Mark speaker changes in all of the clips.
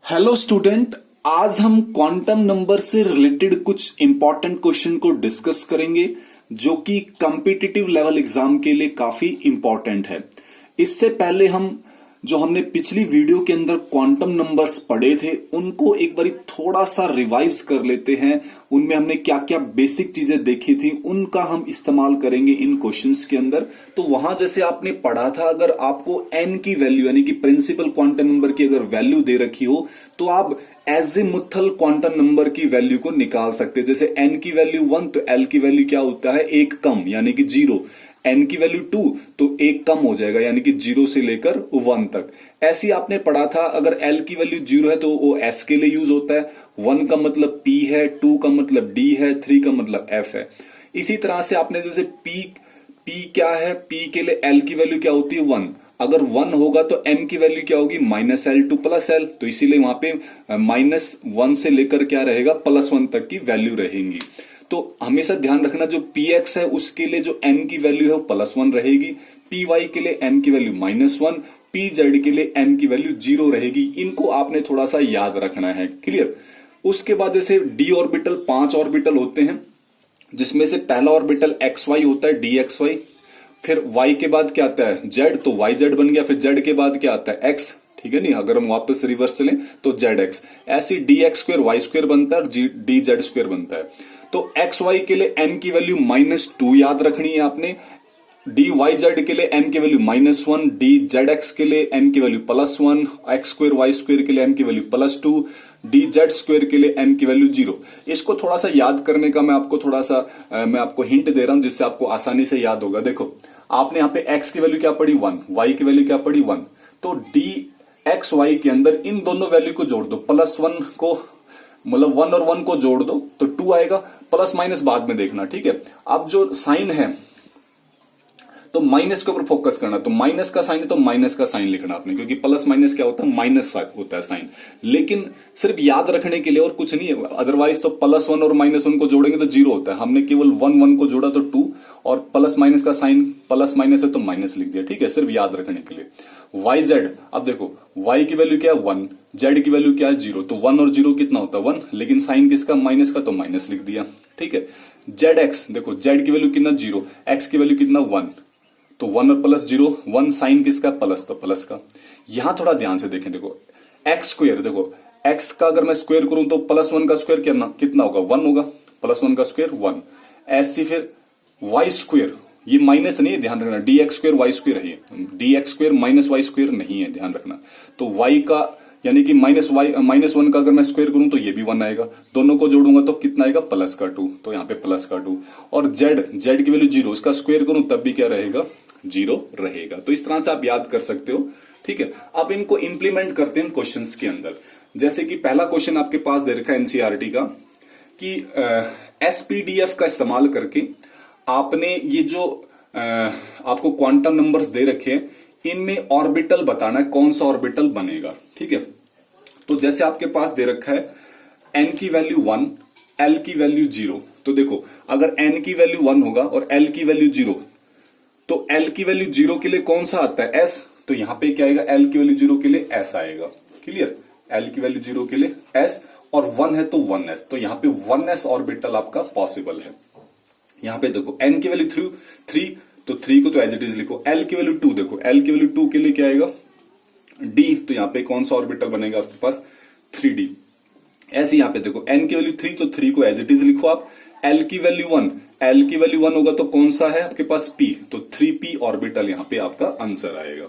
Speaker 1: Hello student. आज हम quantum number से रिलेटेड कुछ इंपॉर्टेंट क्वेश्चन को डिस्कस करेंगे जो कि कॉम्पिटिटिव लेवल एग्जाम के लिए काफी इंपॉर्टेंट है। इससे पहले हमने पिछली वीडियो के अंदर क्वांटम नंबर्स पढ़े थे उनको एक बारी थोड़ा सा रिवाइज कर लेते हैं। उनमें हमने क्या क्या बेसिक चीजें देखी थी उनका हम इस्तेमाल करेंगे इन क्वेश्चंस के अंदर। तो वहां जैसे आपने पढ़ा था, अगर आपको n की वैल्यू यानी कि प्रिंसिपल क्वांटम नंबर की अगर वैल्यू दे रखी हो तो आप एजिमुथल क्वांटम नंबर की वैल्यू को निकाल सकते हैं। जैसे n की वैल्यू 1 तो l की वैल्यू क्या होता है, एक कम यानी कि 0। n की वैल्यू 2 तो एक कम हो जाएगा यानी कि 0 से लेकर 1 तक। ऐसी आपने पढ़ा था, अगर l की वैल्यू 0 है तो वो s के लिए यूज होता है, 1 का मतलब p है, 2 का मतलब d है, 3 का मतलब f है। इसी तरह से आपने जैसे p क्या है, p के लिए l की वैल्यू क्या होती है 1। अगर 1 होगा तो m की वैल्यू क्या होगी -l टू +l, तो इसीलिए वहां पे -1 से लेकर क्या रहेगा +1 तक की वैल्यू रहेंगी। तो हमेशा ध्यान रखना जो px है उसके लिए जो m की वैल्यू है वो +1 रहेगी, py के लिए m की वैल्यू -1, pz के लिए m की वैल्यू 0 रहेगी। इनको आपने थोड़ा सा याद रखना है, क्लियर। उसके बाद जैसे d ऑर्बिटल 5 ऑर्बिटल होते हैं जिसमें से पहला ऑर्बिटल xy होता है dxy, फिर y के बाद क्या आता है z, तो yz बन गया, फिर z के बाद क्या आता है x, ठीक है नहीं। अगर हम वापस रिवर्स चलें तो zx, ऐसे dx² y² बनता है और dz² बनता है। तो xy के लिए m की वैल्यू -2 याद रखनी है आपने, dyz के लिए m की वैल्यू -1, dzx के लिए m की वैल्यू +1, x² y² के लिए m की वैल्यू +2, dz² के लिए m की वैल्यू 0। इसको थोड़ा सा याद करने का मैं आपको हिंट दे रहा हूं जिससे आपको आसानी से याद होगा। देखो आपने यहाँ पे x की वैल्यू क्या पड़ी 1, y की वैल्यू क्या पड़ी 1, तो dxy के अंदर इन दोनों वैल्यू को जोड़ दो, +1 को मतलब 1 और 1 को जोड़ दो तो 2 आएगा, प्लस माइनस बाद में देखना, ठीक है। अब जो साइन है तो माइनस के ऊपर फोकस करना, तो माइनस का साइन है तो माइनस का साइन लिखना आपने, क्योंकि प्लस माइनस क्या होता है माइनस होता है साइन। लेकिन सिर्फ याद रखने के लिए और कुछ नहीं है, अदरवाइज तो +1 और -1 को जोड़ेंगे तो 0 होता है। हमने केवल 1 1 को जोड़ा तो 2, और प्लस माइनस का साइन प्लस माइनस है तो माइनस लिख दिया, ठीक है, सिर्फ याद रखने के लिए। yz, अब देखो y की वैल्यू क्या है 1, z की वैल्यू क्या है 0, तो 1 और 0 कितना होता है 1, लेकिन साइन किसका माइनस का, तो माइनस लिख दिया, ठीक है। zx, देखो z की वैल्यू कितना 0, x की वैल्यू कितना 1, तो 1 और +0, 1 साइन किसका प्लस, तो प्लस का। यहां थोड़ा ध्यान से देखें, देखो x², देखो x का अगर मैं स्क्वायर करूं तो +1 का स्क्वायर कितना होगा 1 होगा, +1 का स्क्वायर 1। ऐसे फिर y², ये माइनस नहीं है, ध्यान रखना, dx² y² है, dx² -y² नहीं है, ध्यान रखना। तो y का यानी कि -1 का अगर मैं स्क्वायर करूं तो ये भी 1 आएगा, दोनों को जोड़ूंगा तो कितना आएगा +2, तो यहाँ पे +2। और z की वैल्यू 0, इसका स्क्वायर करूं तब भी क्या रहेगा 0 रहेगा। तो इस तरह से आप याद कर सकते हो, ठीक है। अब इनको इंप्लीमेंट करते हैं क्वेश्चंस के अंदर। जैसे कि पहला क्वेश्चन आपके पास दे रखा है एनसीईआरटी का कि एसपीडीएफ का इस्तेमाल करके आपने ये जो आपको क्वांटम नंबर्स दे रखे हैं इनमें ऑर्बिटल बताना है, कौन सा ऑर्बिटल बनेगा, ठीक है। तो जैसे आपके पास दे रखा है n की वैल्यू 1, l की वैल्यू 0, तो देखो अगर n की वैल्यू 1 होगा और l की वैल्यू 0, तो l की वैल्यू 0 के लिए कौन सा आता है s, तो यहां पे क्या आएगा l की वैल्यू 0 के लिए s आएगा, क्लियर। l की वैल्यू 0 के लिए s, और 1 है तो 1s, तो यहां पे 1s ऑर्बिटल आपका पॉसिबल है। यहां पे देखो n की वैल्यू 3, तो 3 को तो एज इट इज लिखो। l की वैल्यू 2, देखो l की वैल्यू 2 के लिए क्या आएगा d, तो यहां पे कौन सा ऑर्बिटल बनेगा आपके पास 3d। ऐसे यहां पे देखो n की वैल्यू 3, तो 3 को एज इट इज लिखो आप। l की वैल्यू 1, l की वैल्यू 1 होगा तो कौन सा है आपके पास p, तो 3p ऑर्बिटल यहां पे आपका आंसर आएगा।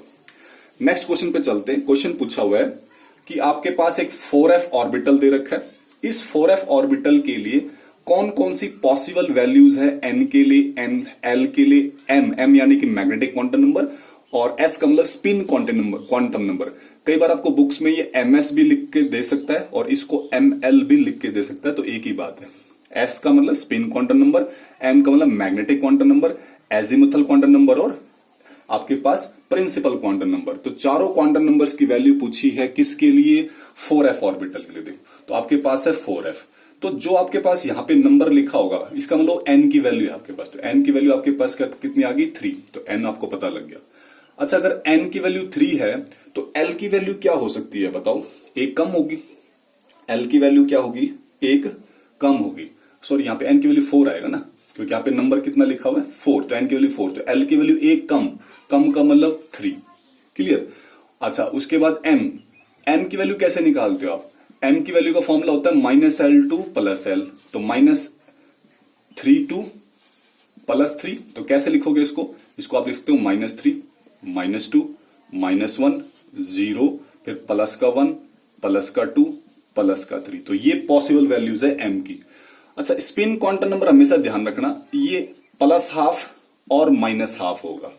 Speaker 1: नेक्स्ट क्वेश्चन पे चलते हैं। क्वेश्चन पूछा हुआ है कि आपके पास एक 4f ऑर्बिटल दे रखा है, इस 4f ऑर्बिटल के लिए कौन कौन सी पॉसिबल वैल्यूज है, n के लिए n, l के लिए m यानी कि मैग्नेटिक क्वांटम नंबर, और s का मतलब स्पिन क्वांटम नंबर। कई बार आपको बुक्स में ये ms भी लिख के दे सकता है और इसको ml भी लिख के दे सकता है, तो एक ही बात है। s का मतलब स्पिन क्वांटम नंबर, m का मतलब magnetic quantum number, azimuthal quantum number और आपके पास प्रिंसिपल क्वांटम नंबर। तो चारों क्वांटम नंबर्स की वैल्यू पूछी है किसके लिए, 4f ऑर्बिटल के लिए। देखो तो आपके पास है 4f, तो जो आपके पास यहाँ पे नंबर लिखा होगा इसका मतलब n की वैल्यू है आपके पास, तो n की वैल्यू आपके पास कितनी आ गई 3, तो n आपको पता लग गया। अच्छा, अगर n की वैल्यू 3 है तो l की वैल्यू क्या हो सकती है बताओ? एक कम होगी। l की वैल्यू क्या होगी? एक कम होगी। सॉरी, यहाँ पे n की वैल्यू 4 आएगा ना, क्योंकि यहाँ पे नंबर कितना लिखा हुआ है 4, तो n की वैल्यू 4, तो l की वैल्यू एक कम, कम का मतलब 3। क्लियर? अच्छा, उसके बाद m की वैल्यू कैसे निकालते हो आप? m की वैल्यू का फॉर्मूला होता है -L2 + L, तो -3 +3, तो कैसे लिखोगे इसको? इसको आप लिखते हो -3 -2 -1 0, फिर प्लस का 1 प्लस का 2 प्लस का 3, तो ये पॉसिबल वैल्यूज है m की। अच्छा, स्पिन क्वांटम नंबर हमेशा ध्यान रखना, ये +½ और -½ होगा।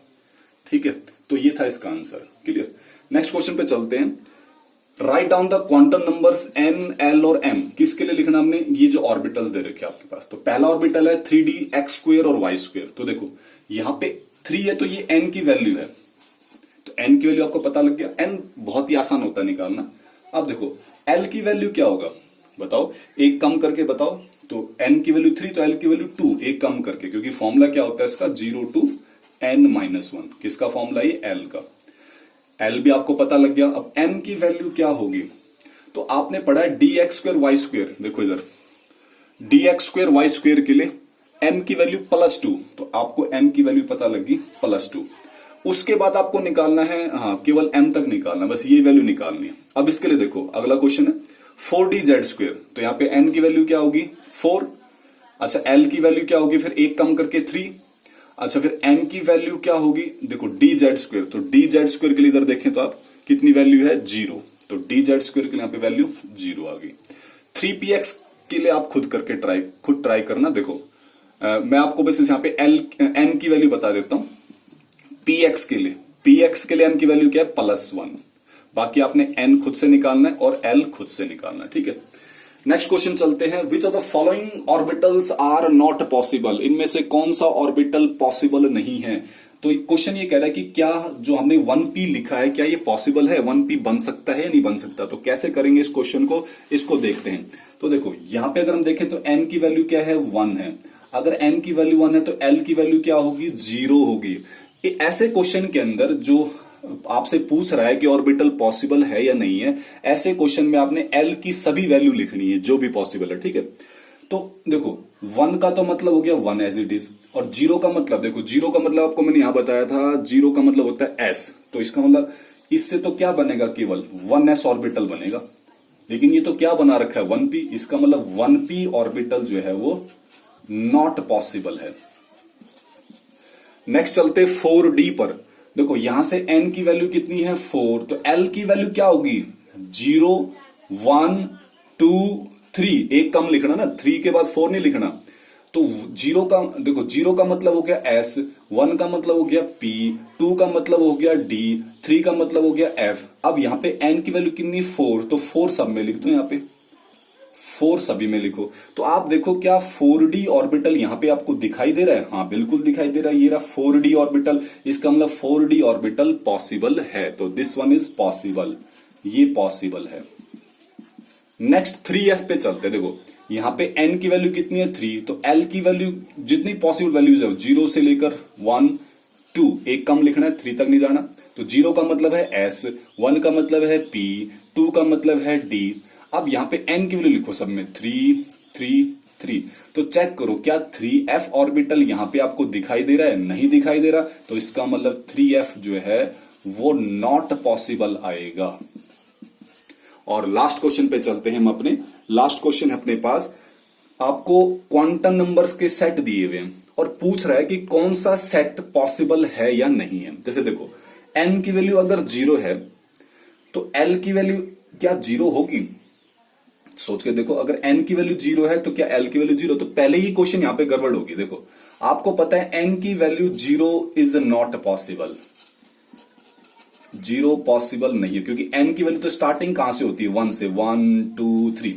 Speaker 1: ठीक है, तो ये था इसका आंसर। क्लियर? नेक्स्ट क्वेश्चन पे चलते हैं। Write down the quantum numbers n, l और m। किसके लिए लिखना हमने? ये जो ऑर्बिटल्स दे रखे आपके पास, तो पहला ऑर्बिटल है 3d x² और y²। तो देखो यहां पे 3 है तो ये n की वैल्यू है, तो n की वैल्यू आपको पता लग गया। n बहुत ही आसान होता है निकालना। अब देखो l की वैल्यू क्या होगा बताओ? एक कम करके बताओ। तो n की वैल्यू 3 तो l की वैल्यू 2, एक कम करके, क्योंकि फॉर्मूला क्या होता है इसका? 0 to n-1। किसका फॉर्मूला? ये l का। l भी आपको पता लग गया। अब m की वैल्यू क्या होगी? तो आपने पढ़ा है dx² y²। देखो इधर dx² y² के लिए m की वैल्यू +2, तो आपको m की वैल्यू पता लगी +2। उसके बाद आपको निकालना है, हाँ केवल m तक निकालना, बस ये वैल्यू निकालनी है। अब इसके लिए देखो अगला क्वेश्चन है 4dz², तो यहाँ पे n की वैल्यू क्या होगी? 4। अच्छा, l की वैल्यू क्या होगी? फिर एक कम करके 3। अच्छा, फिर m की वैल्यू क्या होगी? देखो dz², तो dz² के लिए इधर देखें तो आप कितनी वैल्यू है? 0, तो dz² के लिए यहाँ पे वैल्यू 0 आ गई। 3px के लिए आप खुद ट्राई करना। देखो मैं आपको बस यहाँ पे n की वैल्यू बता देता हूं। px के लिए m की वैल्यू क्या है? +1। बाकी आपने n खुद से निकालना है और l खुद से निकालना है। ठीक है, नेक्स्ट क्वेश्चन चलते हैं। Which of the following orbitals are not possible? इनमें से कौन सा ऑर्बिटल पॉसिबल नहीं है? तो क्वेश्चन ये कह रहा है कि क्या जो हमने 1p लिखा है क्या ये पॉसिबल है? 1p बन सकता है या नहीं बन सकता? तो कैसे करेंगे इस क्वेश्चन को, इसको देखते हैं। तो देखो यहां पे अगर हम देखें तो n की वैल्यू क्या है? 1 है। अगर n की वैल्यू 1 है तो l की वैल्यू क्या होगी? 0 होगी। ऐसे क्वेश्चन के अंदर जो आपसे पूछ रहा है कि ऑर्बिटल पॉसिबल है या नहीं है, ऐसे क्वेश्चन में आपने l की सभी वैल्यू लिखनी है जो भी पॉसिबल है। ठीक है, तो देखो 1 का तो मतलब हो गया 1 एज इट इज, और 0 का मतलब, देखो 0 का मतलब आपको मैंने यहां बताया था, 0 का मतलब होता है s, तो इसका मतलब इससे तो क्या बनेगा? केवल 1s ऑर्बिटल बनेगा। लेकिन ये तो क्या बना रखा है? 1p, इसका मतलब 1p ऑर्बिटल जो है वो नॉट पॉसिबल है। नेक्स्ट चलते 4d पर। देखो यहां से n की वैल्यू कितनी है? 4, तो l की वैल्यू क्या होगी? 0 1 2 3, एक कम लिखना ना, 3 के बाद 4 नहीं लिखना। तो 0 का देखो 0 का मतलब हो गया s, 1 का मतलब हो गया p, 2 का मतलब हो गया d, 3 का मतलब हो गया f। अब यहाँ पे n की वैल्यू कितनी? 4, तो 4 सब में लिख दो, यहाँ पे 4 सभी में लिखो। तो आप देखो क्या 4d ऑर्बिटल यहां पे आपको दिखाई दे रहा है? हाँ बिल्कुल दिखाई दे रहा है, ये रहा 4d ऑर्बिटल। इसका मतलब 4d ऑर्बिटल पॉसिबल है, तो दिस वन इज पॉसिबल, ये पॉसिबल है। नेक्स्ट 3f पे चलते। देखो यहां पे n की वैल्यू कितनी है? 3, तो l की वैल्यू जितनी पॉसिबल वैल्यूज है 0 से लेकर 1 2, एक कम लिखना है, 3 तक नहीं जाना। तो 0 का मतलब है s, 1 का मतलब है p, 2 का मतलब है d। अब यहाँ पे n की वैल्यू लिखो सब में, 3 3 3। तो चेक करो क्या 3f ऑर्बिटल यहाँ पे आपको दिखाई दे रहा है? नहीं दिखाई दे रहा, तो इसका मतलब 3f जो है वो नॉट पॉसिबल आएगा। और लास्ट क्वेश्चन पे चलते हैं हम अपने। लास्ट क्वेश्चन है अपने पास, आपको क्वांटम नंबर्स के सेट दिए हुए हैं और पूछ रहा है कि कौन सा सेट पॉसिबल है या नहीं है। जैसे देखो n की वैल्यू अगर 0 है तो l की वैल्यू क्या 0 होगी? सोच के देखो, अगर n की वैल्यू 0 है तो क्या l की वैल्यू 0? तो पहले ही क्वेश्चन यहां पे गड़बड़ होगी। देखो आपको पता है n की value 0 is not possible, 0 possible नहीं है, क्योंकि n की वैल्यू तो स्टार्टिंग कहां से होती है? 1 से, 1 2 3।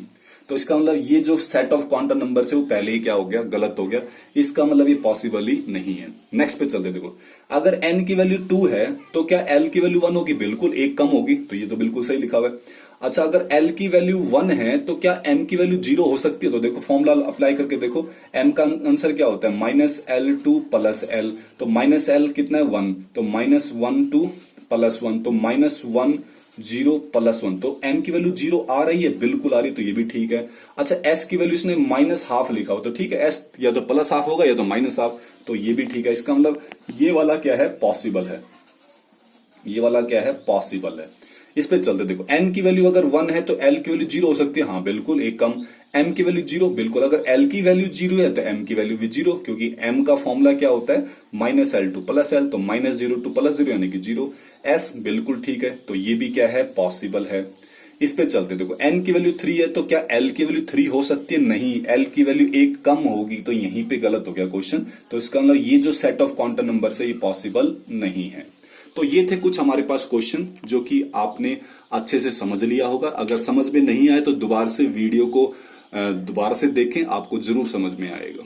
Speaker 1: तो इसका मतलब ये जो सेट ऑफ क्वांटम नंबर है वो पहले ही क्या हो गया? गलत हो गया। इसका मतलब ये पॉसिबल ही नहीं है। नेक्स्ट पे चलते। देखो अगर n की वैल्यू 2 है तो क्या l की वैल्यू 1 होगी? बिल्कुल, एक कम होगी, तो ये तो बिल्कुल सही लिखा हुआ है। अच्छा, अगर L की वैल्यू 1 है तो क्या M की वैल्यू 0 हो सकती है? तो देखो फॉर्मूला अप्लाई करके देखो, M का आंसर क्या होता है, -L2 + L। तो -L कितना है, 1, तो -1 2 + 1, तो -1 0 + 1, तो M की वैल्यू 0 आ रही है, बिल्कुल आ रही है, तो ये भी ठीक है। अच्छा, S की वैल्यू इसने -½ लिखा हो, तो ठीक है, S या तो +½ होगा या तो -½ तो ये भी ठीक है। इसका मतलब ये वाला क्या है, पॉसिबल है, ये वाला क्या है, पॉसिबल है। इस पे चलते, देखो n की वैल्यू अगर 1 है तो L की वैल्यू 0 हो सकती है, हाँ बिल्कुल, एक कम। M की वैल्यू 0, बिल्कुल। अगर L की वैल्यू 0 है तो M की वैल्यू भी 0, क्योंकि M का फॉर्मूला क्या होता है, -L2 + L, तो -02 + 0 यानी कि 0। S बिल्कुल ठीक है, तो ये भी क्या है, पॉसिबल है। इस पे चलते, देखो n की वैल्यू 3 है तो क्या L की वैल्यू 3 हो सकती है, नहीं, L की वैल्यू 1 कम होगी, तो यहीं पे गलत हो गया क्वेश्चन। तो इसका मतलब ये जो सेट ऑफ क्वांटम नंबर है ये पॉसिबल नहीं है। तो ये थे कुछ हमारे पास क्वेश्चन जो कि आपने अच्छे से समझ लिया होगा। अगर समझ में नहीं आए तो दोबारा से वीडियो को दोबारा से देखें, आपको जरूर समझ में आएगा।